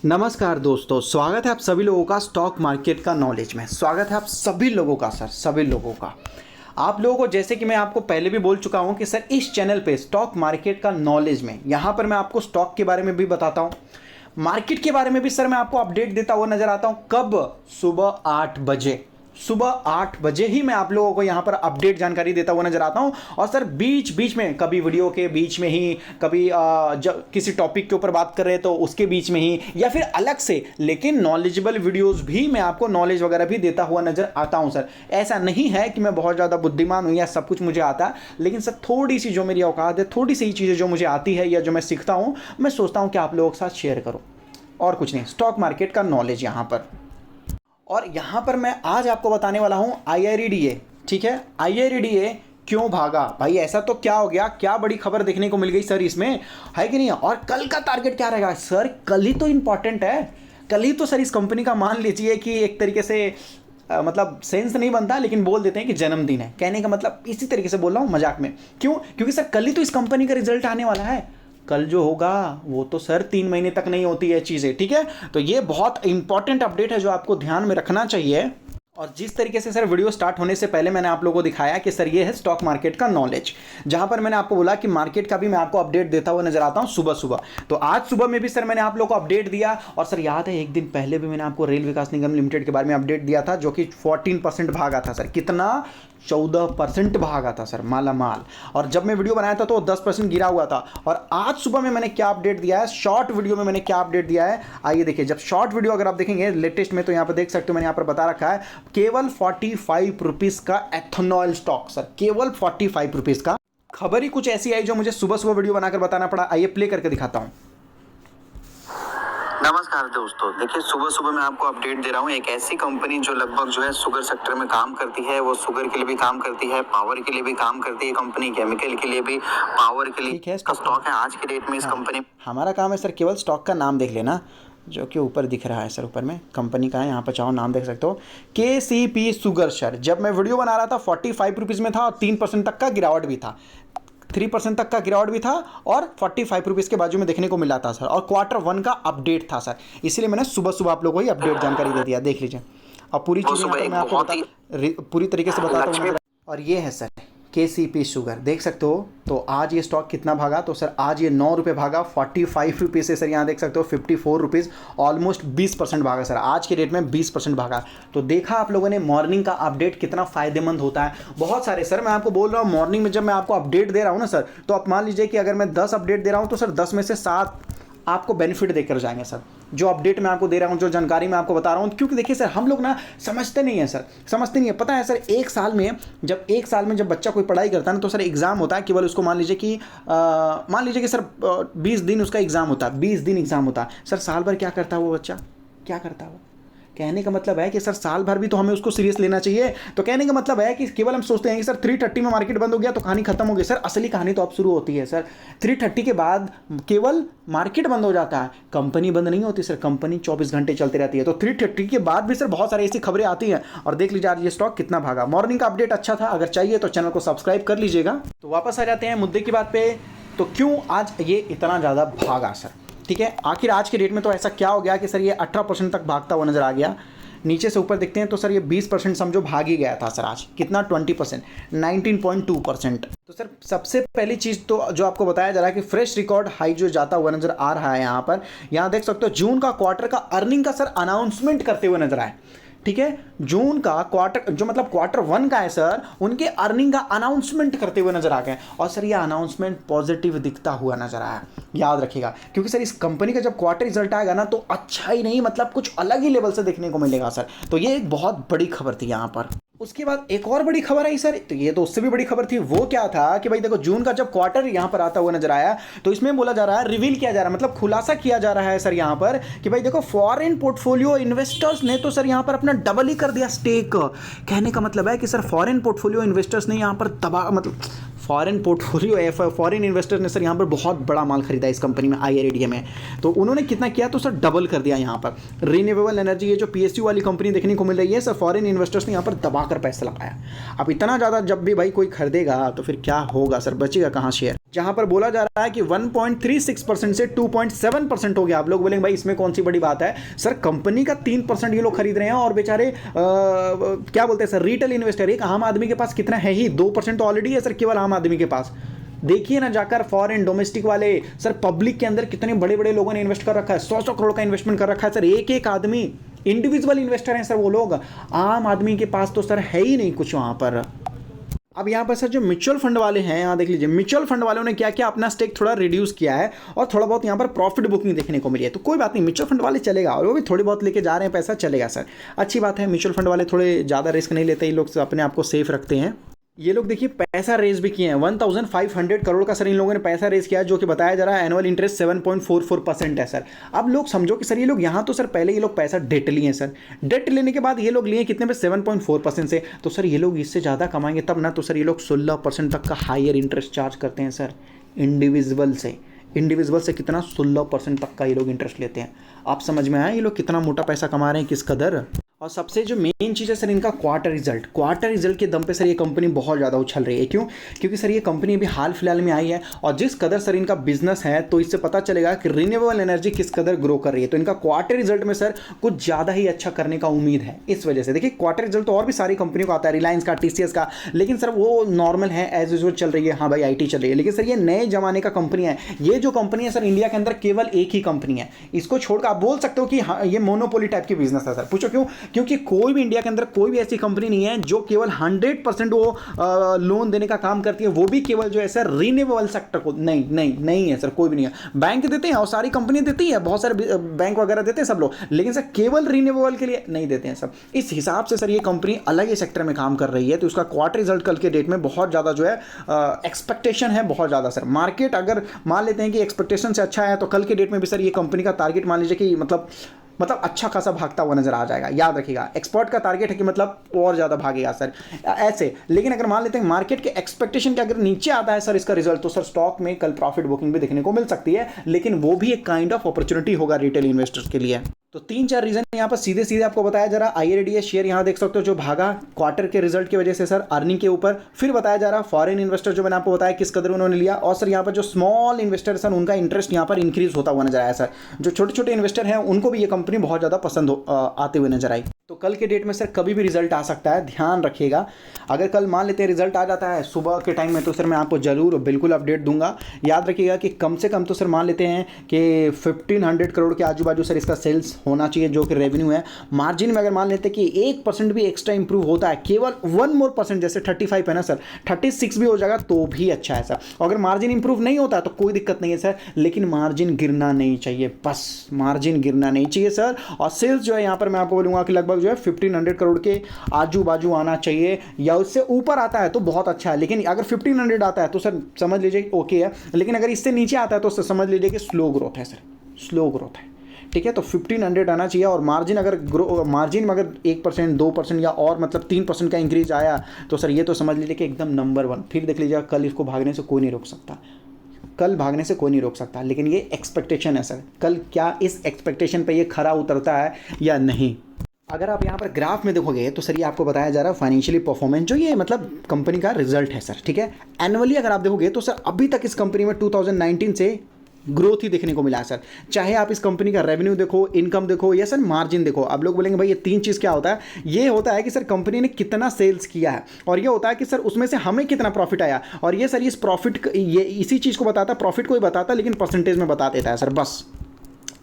नमस्कार दोस्तों, स्वागत है आप सभी लोगों का स्टॉक मार्केट का नॉलेज में। स्वागत है आप सभी लोगों का सर, सभी लोगों का। आप लोगों को जैसे कि मैं आपको पहले भी बोल चुका हूं कि सर इस चैनल पे स्टॉक मार्केट का नॉलेज में यहां पर मैं आपको स्टॉक के बारे में भी बताता हूं, मार्केट के बारे में भी सर मैं आपको अपडेट देता हुआ नजर आता हूं। कब? सुबह 8 बजे। सुबह 8 बजे ही मैं आप लोगों को यहाँ पर अपडेट जानकारी देता हुआ नजर आता हूँ। और सर बीच बीच में कभी वीडियो के बीच में ही, कभी जब किसी टॉपिक के ऊपर बात कर रहे हैं तो उसके बीच में ही, या फिर अलग से, लेकिन नॉलेजेबल वीडियोस भी मैं आपको नॉलेज वगैरह भी देता हुआ नजर आता हूँ। सर ऐसा नहीं है कि मैं बहुत ज़्यादा बुद्धिमान हूँ या सब कुछ मुझे आता है, लेकिन सर थोड़ी सी जो मेरी औकात है, थोड़ी सी चीज़ें जो मुझे आती है या जो मैं सीखता हूँ, मैं सोचता हूँ कि आप लोगों के साथ शेयर करूँ। और कुछ नहीं, स्टॉक मार्केट का नॉलेज यहाँ पर। और यहाँ पर मैं आज आपको बताने वाला हूँ IRDA। ठीक है, IRDA क्यों भागा भाई? ऐसा तो क्या हो गया, क्या बड़ी खबर देखने को मिल गई सर इसमें, है कि नहीं? और कल का टारगेट क्या रहेगा सर? कल ही तो इंपॉर्टेंट है। कल ही तो सर इस कंपनी का मान लीजिए कि एक तरीके से मतलब सेंस नहीं बनता, लेकिन बोल देते हैं कि जन्मदिन है। कहने का मतलब इसी तरीके से बोल रहा हूँ मजाक में। क्यों? क्योंकि सर कल ही तो इस कंपनी का रिजल्ट आने वाला है। कल जो होगा वो तो सर 3 महीने तक नहीं होती है चीज़ें। ठीक है, तो ये बहुत इंपॉर्टेंट अपडेट है जो आपको ध्यान में रखना चाहिए। और जिस तरीके से सर वीडियो स्टार्ट होने से पहले मैंने आप लोगों को दिखाया कि सर ये है स्टॉक मार्केट का नॉलेज, जहां पर मैंने आपको बोला कि मार्केट का भी मैं आपको अपडेट देता हुआ नजर आता हूं सुबह सुबह। तो आज सुबह में भी सर मैंने आप लोगों को अपडेट दिया। और सर याद है एक दिन पहले भी मैंने आपको रेल विकास निगम लिमिटेड के बारे में अपडेट दिया था, जो कि 14% भागा था सर। कितना? 14% भागा था सर, माला माल। और जब मैं वीडियो बनाया था तो 10% गिरा हुआ था। और आज सुबह में मैंने क्या अपडेट दिया है, शॉर्ट वीडियो में मैंने क्या अपडेट दिया है, आइए देखिए। जब शॉर्ट वीडियो अगर आप देखेंगे लेटेस्ट में, तो यहाँ पर देख सकते हो मैंने यहाँ पर बता रखा है केवल 45 रुपीज़ का एथेनॉल स्टॉक सर, केवल 45 रुपीज़ का। खबर ही कुछ ऐसी आई जो मुझे सुबह सुबह वीडियो बनाकर बताना पड़ा। आइए प्ले करके दिखाता हूँ। नमस्कार दोस्तों, देखिए सुबह सुबह मैं आपको अपडेट दे रहा हूँ। एक ऐसी कंपनी जो लगभग जो है शुगर सेक्टर में काम करती है, वो शुगर के लिए भी काम करती है, पावर के लिए भी काम करती है कंपनी, केमिकल के लिए भी, पावर के लिए। ठीक है, स्टॉक है आज के डेट में इस कंपनी। हमारा काम है सर केवल स्टॉक का नाम देख लेना, जो कि ऊपर दिख रहा है सर, ऊपर में कंपनी का है। यहाँ पर चाहो नाम देख सकते हो, KCP शुगर सर। जब मैं वीडियो बना रहा था 45 रुपीज़ में था और 3% तक का गिरावट भी था, 3% तक का गिरावट भी था, और 45 रुपीज़ के बाजू में देखने को मिला था सर। और Q1 का अपडेट था सर, इसलिए मैंने सुबह सुबह आप लोगों को ही अपडेट जानकारी दे दिया। देख लीजिए, और पूरी चीज़ें मैं आपको पूरी तरीके से बताता हूँ। और ये है सर KCP शुगर, देख सकते हो। तो आज ये स्टॉक कितना भागा? तो सर आज ये 9 रुपये भागा, 45 रुपीज़ से सर यहाँ देख सकते हो 54 रुपीज़, ऑलमोस्ट 20% भागा सर। आज के रेट में 20% भागा। तो देखा आप लोगों ने मॉर्निंग का अपडेट कितना फ़ायदेमंद होता है। बहुत सारे सर मैं आपको बोल रहा हूँ, मॉर्निंग में जब मैं आपको अपडेट दे रहा हूँ ना सर, तो आप मान लीजिए कि अगर मैं 10 अपडेट दे रहा हूँ तो सर 10 में से 7 आपको बेनिफिट देकर जाएंगे सर। जो अपडेट मैं आपको दे रहा हूँ, जो जानकारी मैं आपको बता रहा हूँ, क्योंकि देखिए सर हम लोग ना समझते नहीं है सर, समझते नहीं है। पता है सर, एक साल में जब बच्चा कोई पढ़ाई करता है ना, तो सर एग्ज़ाम होता है केवल, उसको मान लीजिए कि सर 20 दिन उसका एग्ज़ाम होता है, 20 दिन एग्ज़ाम होता है सर। साल भर क्या करता है वो बच्चा? क्या करता है वो? कहने का मतलब है कि सर साल भर भी तो हमें उसको सीरियस लेना चाहिए। तो कहने का मतलब है कि केवल हम सोचते हैं कि सर 3:30 में मार्केट बंद हो गया तो कहानी खत्म हो गई। सर असली कहानी तो अब शुरू होती है सर। 3:30 के बाद केवल मार्केट बंद हो जाता है, कंपनी बंद नहीं होती सर। कंपनी 24 घंटे चलती रहती है। तो 3:30 के बाद भी सर बहुत सारी ऐसी खबरें आती हैं। और देख लीजिए आज ये स्टॉक कितना भागा। मॉर्निंग का अपडेट अच्छा था, अगर चाहिए तो चैनल को सब्सक्राइब कर लीजिएगा। तो वापस आ जाते हैं मुद्दे की बात पे। तो क्यों आज ये इतना ज़्यादा भागा सर? ठीक है, आखिर आज के डेट में तो ऐसा क्या हो गया कि सर ये 18% तक भागता हुआ नजर आ गया। नीचे से ऊपर देखते हैं तो सर ये 20% समझो भाग ही गया था सर। आज कितना? 20%, 19.2%। तो सर सबसे पहली चीज़ तो जो आपको बताया जा रहा है कि फ्रेश रिकॉर्ड हाई जो जाता हुआ नजर आ रहा है यहाँ पर। यहाँ देख सकते हो जून का क्वार्टर का अर्निंग का सर अनाउंसमेंट करते हुए नजर आए। ठीक है, जून का क्वार्टर जो मतलब Q1 का है सर, उनके अर्निंग का अनाउंसमेंट करते हुए नजर आ गए। और सर ये अनाउंसमेंट पॉजिटिव दिखता हुआ नजर आया, याद रखिएगा। क्योंकि सर इस कंपनी का जब क्वार्टर रिजल्ट आएगा ना, तो अच्छा ही नहीं मतलब कुछ अलग ही लेवल से देखने को मिलेगा सर। तो ये एक बहुत बड़ी खबर थी यहाँ पर। उसके बाद एक और बड़ी खबर आई सर, तो ये तो उससे भी बड़ी खबर थी। वो क्या था कि भाई देखो, जून का जब क्वार्टर यहाँ पर आता हुआ नजर आया, तो इसमें बोला जा रहा है, रिवील किया जा रहा है, मतलब खुलासा किया जा रहा है सर यहाँ पर कि भाई देखो फॉरेन पोर्टफोलियो इन्वेस्टर्स ने तो सर यहाँ पर अपना डबल ही कर दिया स्टेक। कहने का मतलब है कि सर फॉरेन पोर्टफोलियो इन्वेस्टर्स ने यहाँ पर फॉरेन इन्वेस्टर ने सर यहाँ पर बहुत बड़ा माल खरीदा इस कंपनी में, IRDA में। तो उन्होंने कितना किया? तो सर डबल कर दिया यहाँ पर। रिन्यूएबल एनर्जी, ये जो PSU वाली कंपनी देखने को मिल रही है सर, फॉरेन इन्वेस्टर्स ने यहाँ पर दबाकर पैसा लगाया। अब इतना ज़्यादा जब भी भाई कोई खरीदेगा तो फिर क्या होगा सर? बचेगा कहाँ शेयर? जहां पर बोला जा रहा है कि 1.36% से 2.7% हो गया। आप लोग बोलेंगे भाई इसमें कौन सी बड़ी बात है सर, कंपनी का 3% ये लोग खरीद रहे हैं और बेचारे क्या बोलते हैं सर, रिटेल इन्वेस्टर, एक आम आदमी के पास कितना है ही 2% तो ऑलरेडी है सर केवल आम आदमी के पास। देखिए ना जाकर फॉरेन डोमेस्टिक वाले सर, पब्लिक के अंदर कितने बड़े बड़े लोगों ने इन्वेस्ट कर रखा है, 100 करोड़ का इन्वेस्टमेंट कर रखा है सर, एक एक आदमी इंडिविजुअल इन्वेस्टर हैं सर वो लोग। आम आदमी के पास तो सर है ही नहीं कुछ वहां पर। अब यहाँ पर सर जो म्यूचुअल फंड वाले हैं, यहाँ देख लीजिए म्यूचुअल फंड वालों ने क्या किया, अपना स्टेक थोड़ा रिड्यूस किया है और थोड़ा बहुत यहाँ पर प्रॉफिट बुकिंग देखने को मिली है। तो कोई बात नहीं, म्यूचुअल फंड वाले चलेगा और वो भी थोड़ी बहुत लेके जा रहे हैं पैसा, चलेगा सर, अच्छी बात है। म्यूचुअल फंड वाले थोड़े ज़्यादा रिस्क नहीं लेते, ये लोग अपने आप को सेफ रखते हैं। ये लोग देखिए पैसा रेज भी किए हैं, 1500 करोड़ का सर इन लोगों ने पैसा रेज किया है, जो कि बताया जा रहा है एनुअल इंटरेस्ट 7.44% है सर। अब लोग समझो कि सर ये लोग यहाँ तो सर पहले ये लोग पैसा डेट लिए हैं सर, डेट लेने के बाद ये लोग लिए कितने पे 7.4% से, तो सर ये लोग इससे ज़्यादा कमाएंगे तब ना। तो सर ये लोग 16% तक का हायर इंटरेस्ट चार्ज करते हैं सर इंडिविजुअल से कितना 16% तक का ये लोग इंटरेस्ट लेते हैं। आप समझ में आए ये लोग कितना मोटा पैसा कमा रहे हैं, किस कदर। और सबसे जो मेन चीज़ है सर इनका क्वार्टर रिजल्ट के दम पे सर ये कंपनी बहुत ज़्यादा उछल रही है। क्यों? क्योंकि सर ये कंपनी अभी हाल फिलहाल में आई है और जिस कदर सर इनका बिजनेस है तो इससे पता चलेगा कि रिन्यूएबल एनर्जी किस कदर ग्रो कर रही है। तो इनका क्वार्टर रिजल्ट में सर कुछ ज़्यादा ही अच्छा करने का उम्मीद है। इस वजह से देखिए क्वार्टर रिजल्ट तो और भी सारी कंपनियों का आता है, रिलायंस का, TCS का, लेकिन सर वो नॉर्मल है, एज यूजुअल चल रही है, हाँ भाई IT चल रही है। लेकिन सर ये नए जमाने का कंपनी है, ये जो कंपनी है सर इंडिया के अंदर केवल एक ही कंपनी है, इसको छोड़कर आप बोल सकते हो कि हाँ ये मोनोपोली टाइप की बिजनेस है सर। पूछो क्यों? क्योंकि कोई भी इंडिया के अंदर कोई भी ऐसी कंपनी नहीं है जो केवल 100% वो लोन देने का काम करती है, वो भी केवल जो है सर रिन्यूएबल सेक्टर को। नहीं है सर, कोई भी नहीं है। बैंक देते हैं और सारी कंपनी देती है, बहुत सारे बैंक वगैरह देते हैं सब लोग, लेकिन सर केवल रिन्यूएबल के लिए नहीं देते हैं सब। इस हिसाब से सर ये कंपनी अलग ही सेक्टर में काम कर रही है। तो उसका क्वार्टर रिजल्ट कल के डेट में बहुत ज़्यादा जो है एक्सपेक्टेशन है, बहुत ज़्यादा सर। मार्केट अगर मान लेते हैं कि एक्सपेक्टेशन से अच्छा है तो कल के डेट में भी सर ये कंपनी का टारगेट मान लीजिए कि मतलब अच्छा खासा भागता हुआ नजर आ जाएगा। याद रखिएगा एक्सपोर्ट का टारगेट है कि मतलब और ज़्यादा भागेगा सर ऐसे। लेकिन अगर मान लेते हैं मार्केट के एक्सपेक्टेशन के अगर नीचे आता है सर इसका रिजल्ट, तो सर स्टॉक में कल प्रॉफिट बुकिंग भी देखने को मिल सकती है, लेकिन वो भी एक काइंड ऑफ अपॉर्चुनिटी होगा रिटेल इन्वेस्टर्स के लिए। तो 3-4 रीजन यहाँ पर सीधे आपको बताया जा रहा है। IRDA शेयर यहाँ देख सकते हो जो भागा क्वार्टर के रिजल्ट की वजह से सर अर्निंग के ऊपर। फिर बताया जा रहा है फॉरेन इन्वेस्टर जो मैंने आपको बताया किस कदर उन्होंने लिया, और सर यहाँ पर जो स्मॉल इन्वेस्टर सर उनका इंटरेस्ट यहाँ पर इंक्रीज होता हुआ नजर आया सर। जो छोटे छोटे इन्वेस्टर हैं उनको भी ये कंपनी बहुत ज़्यादा पसंद आते हुए नजर आई। तो कल के डेट में सर कभी भी रिजल्ट आ सकता है, ध्यान रखिएगा। अगर कल मान लेते हैं रिजल्ट आ जाता है सुबह के टाइम में तो सर मैं आपको जरूर बिल्कुल अपडेट दूंगा। याद रखिएगा कि कम से कम तो सर मान लेते हैं कि 1500 करोड़ के आजू बाजू सर इसका सेल्स होना चाहिए, जो कि रेवेन्यू है। मार्जिन में अगर मान लेते हैं कि 1% भी एक्स्ट्रा इंप्रूव होता है, केवल 1 मोर परसेंट, जैसे 35 है ना सर, 36 भी हो जाएगा तो भी अच्छा है सर। अगर मार्जिन इंप्रूव नहीं होता तो कोई दिक्कत नहीं है सर, लेकिन मार्जिन गिरना नहीं चाहिए, बस मार्जिन गिरना नहीं चाहिए सर। और सेल्स जो है यहाँ पर मैं आपको बोलूँगा कि लगभग जो है 1500 करोड़ के आजू बाजू आना चाहिए, या उससे ऊपर आता है तो बहुत अच्छा है। लेकिन अगर 1500 आता है तो सर समझ लीजिए ओके है, लेकिन अगर इससे नीचे आता है तो सर समझ लीजिए कि स्लो ग्रोथ है सर, स्लो ग्रोथ है। ठीक है, तो 1500 आना चाहिए। और मार्जिन अगर मार्जिन में अगर 1%, 2% या और मतलब 3% का इंक्रीज आया तो सर ये तो समझ लीजिए कि एकदम नंबर 1। फिर देख लीजिएगा कल इसको भागने से कोई नहीं रोक सकता, कल भागने से कोई नहीं रोक सकता। लेकिन ये एक्सपेक्टेशन है सर, कल क्या इस एक्सपेक्टेशन पे ये खरा उतरता है या नहीं। अगर आप यहाँ पर ग्राफ में देखोगे तो सर ये आपको बताया जा रहा है फाइनेंशियली परफॉर्मेंस, जो ये मतलब कंपनी का रिजल्ट है सर। ठीक है, एनुअली अगर आप देखोगे तो सर अभी तक इस कंपनी में 2019 से ग्रोथ ही देखने को मिला है सर। चाहे आप इस कंपनी का रेवेन्यू देखो, इनकम देखो, या सर मार्जिन देखो। आप लोग बोलेंगे भाई ये 3 चीज़ क्या होता है? ये होता है कि सर कंपनी ने कितना सेल्स किया है, और ये होता है कि सर उसमें से हमें कितना प्रॉफिट आया। और ये सर इस प्रॉफिट, ये इसी चीज़ को बताता, प्रॉफिट को ही बताता, लेकिन परसेंटेज में बता देता है सर, बस।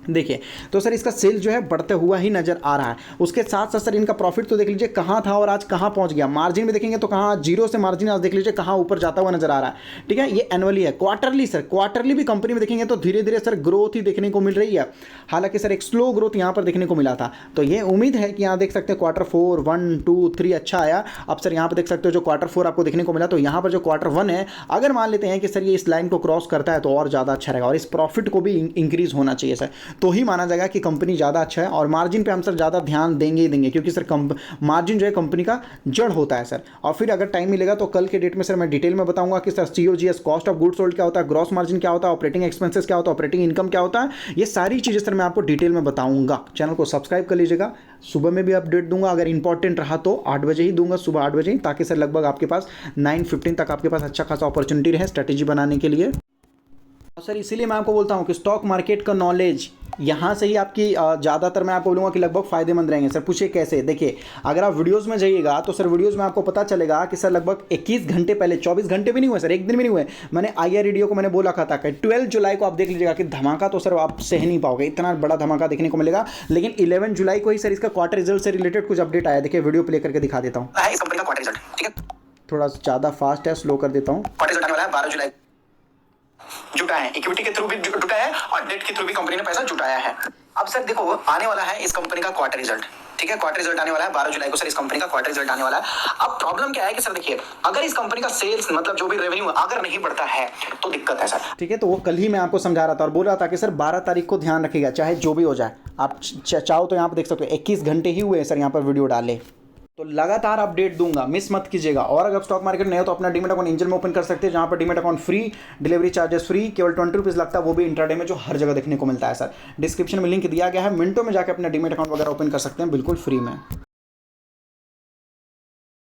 देखिए तो सर इसका सेल जो है बढ़ते हुआ ही नजर आ रहा है। उसके साथ साथ सर इनका प्रॉफिट तो देख लीजिए कहाँ था और आज कहाँ पहुंच गया। मार्जिन में देखेंगे तो कहाँ जीरो से मार्जिन आज देख लीजिए कहाँ ऊपर जाता हुआ नजर आ रहा है। ठीक है, ये एनुअली है। क्वार्टरली सर, क्वार्टरली भी कंपनी में देखेंगे तो धीरे धीरे सर ग्रोथ ही देखने को मिल रही है। हालांकि सर एक स्लो ग्रोथ यहाँ पर देखने को मिला था। तो ये उम्मीद है कि यहाँ देख सकते हैं क्वार्टर 4 1 2 3 अच्छा आया। अब सर यहाँ पर देख सकते हो जो क्वार्टर 4 आपको देखने को मिला, तो यहाँ पर जो क्वार्टर 1 है, अगर मान लेते हैं कि सर ये इस लाइन को क्रॉस करता है तो और ज़्यादा अच्छा रहेगा, और इस प्रॉफिट को भी इंक्रीज होना चाहिए सर। तो ही माना जाएगा कि कंपनी ज़्यादा अच्छा है। और मार्जिन पे हम सर ज़्यादा ध्यान देंगे ही देंगे, क्योंकि सर मार्जिन जो है कंपनी का जड़ होता है सर। और फिर अगर टाइम मिलेगा तो कल के डेट में सर मैं डिटेल में बताऊंगा कि sir COGS cost of goods sold क्या होता है, ग्रॉस मार्जिन क्या होता है, ऑपरेटिंग एक्सपेंसेस क्या होता है, ऑपरेटिंग इनकम क्या होता है। ये सारी चीज़ें सर मैं आपको डिटेल में बताऊंगा। चैनल को सब्सक्राइब कर लीजिएगा। सुबह में भी अपडेट दूंगा, अगर इंपॉर्टेंट रहा तो 8 बजे ही दूंगा, सुबह 8 बजे, ताकि सर लगभग आपके पास 9:15 तक आपके पास अच्छा खासा अपॉर्चुनिटी रहे स्ट्रेटेजी बनाने के लिए। और सर इसीलिए मैं आपको बोलता हूँ कि स्टॉक मार्केट का नॉलेज यहाँ से ही आपकी ज़्यादातर मैं आपको बोलूँगा कि लगभग फ़ायदेमंद रहेंगे। सर पूछिए कैसे? देखिए, अगर आप वीडियोस में जाइएगा तो सर वीडियोस में आपको पता चलेगा कि सर लगभग 21 घंटे पहले, 24 घंटे भी नहीं हुए सर, एक दिन भी नहीं हुए, मैंने IR को मैंने बोला था कि 12 जुलाई को आप देख लीजिएगा कि धमाका तो सर आप सह नहीं पाओगे, इतना बड़ा धमाका देखने को मिलेगा। लेकिन 11 जुलाई को ही सर इसका क्वार्टर रिजल्ट से रिलेटेड कुछ अपडेट आया। देखिए वीडियो प्ले करके दिखा देता हूँ। इस कंपनी का क्वार्टर रिजल्ट, ठीक है, थोड़ा ज़्यादा फास्ट है, स्लो कर देता हूँ। क्वार्टर रिजल्ट आने वाला है 12 जुलाई। जुटा है, इक्विटी के थ्रू भी जुटा है और डेट के थ्रू भी कंपनी ने पैसा जुटाया है। अब सर देखो, आने वाला है इस कंपनी का क्वार्टर रिजल्ट, ठीक है, क्वार्टर रिजल्ट आने वाला है 12 जुलाई को सर इस कंपनी का क्वार्टर रिजल्ट आने वाला है। अब प्रॉब्लम क्या है कि सर देखिए, अगर इस कंपनी का सेल्स मतलब जो भी रेवेन्यू अगर नहीं बढ़ता है तो दिक्कत है सर, ठीक है। तो वो कल ही मैं आपको समझा रहा था और बोल रहा था कि सर 12 तारीख को ध्यान रखिएगा, चाहे जो भी हो जाए। आप चाहो तो यहाँ पर देख सकते हो 21 घंटे ही हुए सर यहाँ पर वीडियो डाले, तो लगातार अपडेट दूंगा, मिस मत कीजिएगा। और अगर स्टॉक मार्केट नहीं हो तो अपना डीमेट अकाउंट एंजल में ओपन कर सकते हैं, जहां पर demat account free, delivery charges free, केवल 20 रुपीज़ लगता है, वो भी इंट्राडे में, जो हर जगह देखने को मिलता है सर। डिस्क्रिप्शन में लिंक दिया गया है, मिनटों में जाकर अपना डीमेट अकाउंट वगैरह ओपन कर सकते हैं बिल्कुल फ्री में।